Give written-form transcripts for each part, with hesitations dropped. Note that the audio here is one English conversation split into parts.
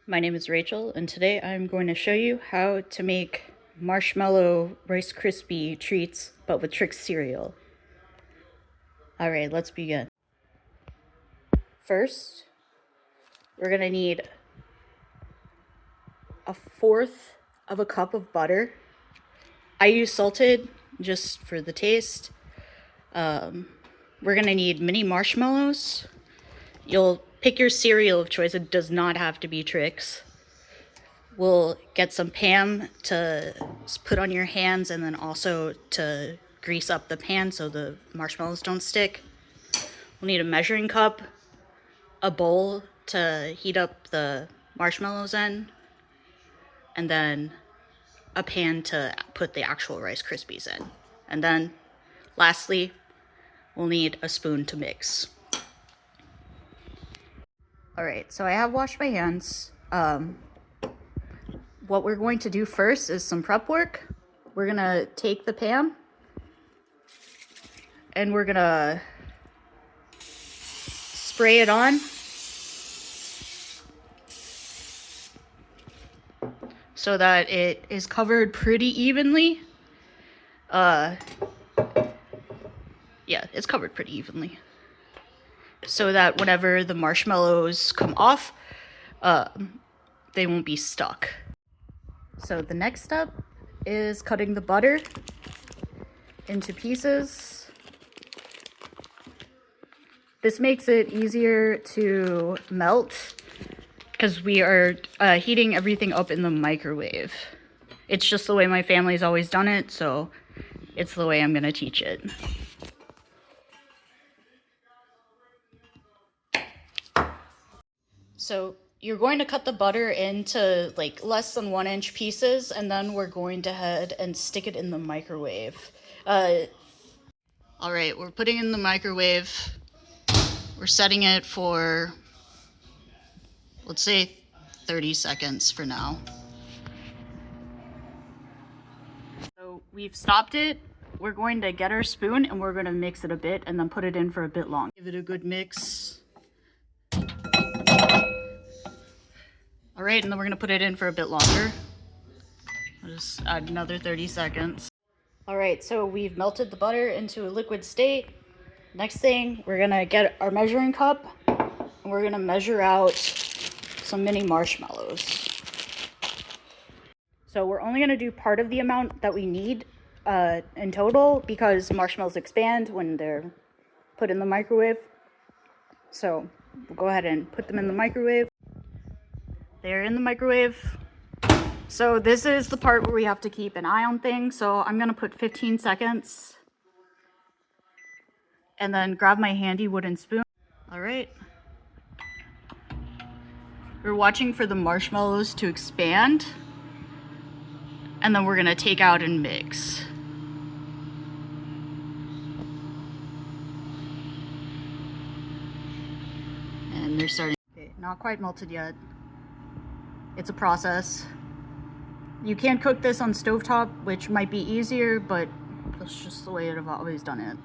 My name is Rachel, and today I'm going to show you how to make marshmallow Rice Krispie treats, but with Trix cereal. Alright, let's begin. First, we're going to need 1/4 of a cup of butter. I use salted just for the taste. We're going to need mini marshmallows. You'll pick your cereal of choice. It does not have to be Trix. We'll get some Pam to put on your hands and then also to grease up the pan so the marshmallows don't stick. We'll need a measuring cup, a bowl to heat up the marshmallows in, and then a pan to put the actual Rice Krispies in. And then lastly, we'll need a spoon to mix. Alright, so I have washed my hands. What we're going to do first is some prep work. We're gonna take the pan and we're gonna spray it on so that it is covered pretty evenly. Yeah, it's covered pretty evenly. So that whenever the marshmallows come off, they won't be stuck. So the next step is cutting the butter into pieces. This makes it easier to melt because we are heating everything up in the microwave. It's just the way my family's always done it, so it's the way I'm gonna teach it. So you're going to cut the butter into like less than 1-inch pieces, and then we're going to head and stick it in the microwave. All right, we're putting it in the microwave. We're setting it for, let's say, 30 seconds for now. So we've stopped it. We're going to get our spoon and we're going to mix it a bit and then put it in for a bit long. Give it a good mix. All right, and then we're gonna put it in for a bit longer. I'll just add another 30 seconds. All right, so we've melted the butter into a liquid state. Next thing, we're gonna get our measuring cup and we're gonna measure out some mini marshmallows. So we're only gonna do part of the amount that we need in total because marshmallows expand when they're put in the microwave. So we'll go ahead and put them in the microwave. They're in the microwave. So this is the part where we have to keep an eye on things. So I'm gonna put 15 seconds and then grab my handy wooden spoon. All right. We're watching for the marshmallows to expand and then we're gonna take out and mix. And they're starting, okay, not quite melted yet. It's a process. You can cook this on stovetop, which might be easier, but that's just the way I've always done it.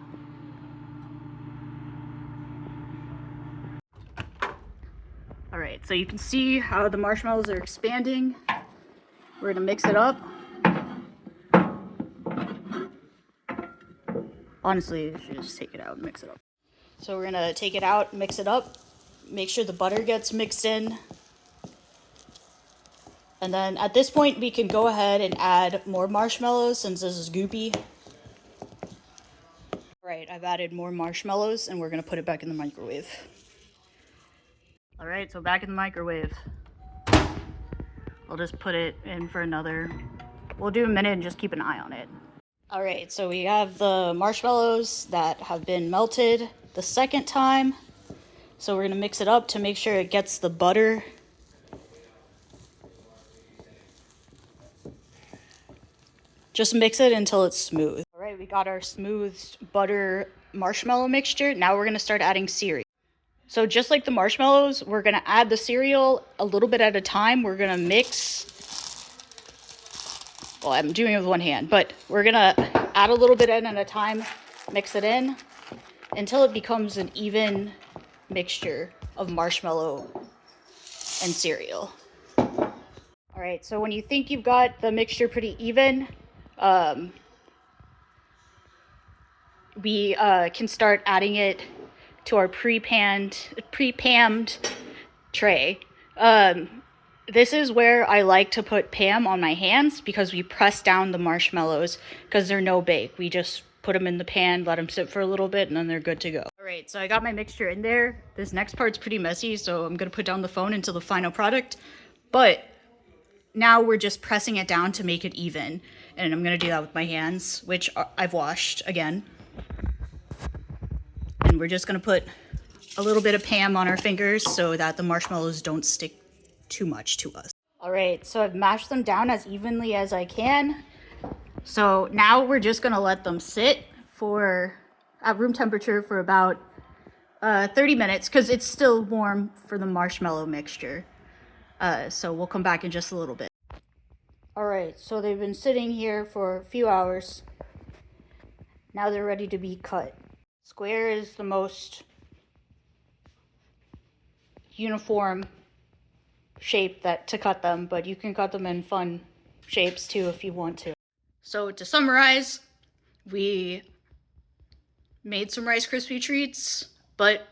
All right, so you can see how the marshmallows are expanding. We're gonna mix it up. Honestly, you should just take it out and mix it up. So we're gonna take it out, mix it up, make sure the butter gets mixed in. And then at this point, we can go ahead and add more marshmallows since this is goopy. All right, I've added more marshmallows and we're gonna put it back in the microwave. All right, so back in the microwave. I'll just put it in for we'll do a minute and just keep an eye on it. All right, so we have the marshmallows that have been melted the second time. So we're gonna mix it up to make sure it gets the butter. Just mix it until it's smooth. All right, we got our smooth butter marshmallow mixture. Now we're gonna start adding cereal. So just like the marshmallows, we're gonna add the cereal a little bit at a time. We're gonna mix, well, I'm doing it with one hand, but we're gonna add a little bit in at a time, mix it in until it becomes an even mixture of marshmallow and cereal. All right, so when you think you've got the mixture pretty even, we can start adding it to our pre-pammed tray. This is where I like to put Pam on my hands because we press down the marshmallows because they're no bake. We just put them in the pan, let them sit for a little bit, and then they're good to go. All right, so I got my mixture in there. This next part's pretty messy, so I'm gonna put down the phone until the final product. But now we're just pressing it down to make it even. And I'm gonna do that with my hands, which I've washed again. And we're just gonna put a little bit of Pam on our fingers so that the marshmallows don't stick too much to us. All right, so I've mashed them down as evenly as I can. So now we're just gonna let them sit at room temperature for about 30 minutes because it's still warm for the marshmallow mixture. So we'll come back in just a little bit. All right, so they've been sitting here for a few hours. Now they're ready to be cut. Square is the most uniform shape to cut them, but you can cut them in fun shapes too if you want to. So to summarize, we made some Rice Krispie treats, but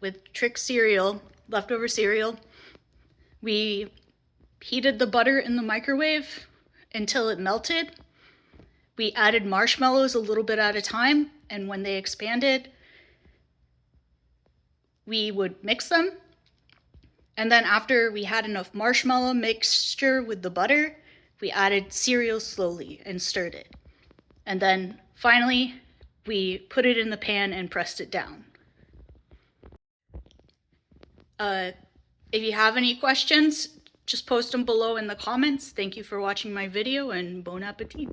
with trick cereal, leftover cereal. We heated the butter in the microwave until it melted. We added marshmallows a little bit at a time, and when they expanded, we would mix them. And then after we had enough marshmallow mixture with the butter, we added cereal slowly and stirred it. And then finally, we put it in the pan and pressed it down. If you have any questions, just post them below in the comments. Thank you for watching my video and bon appetit.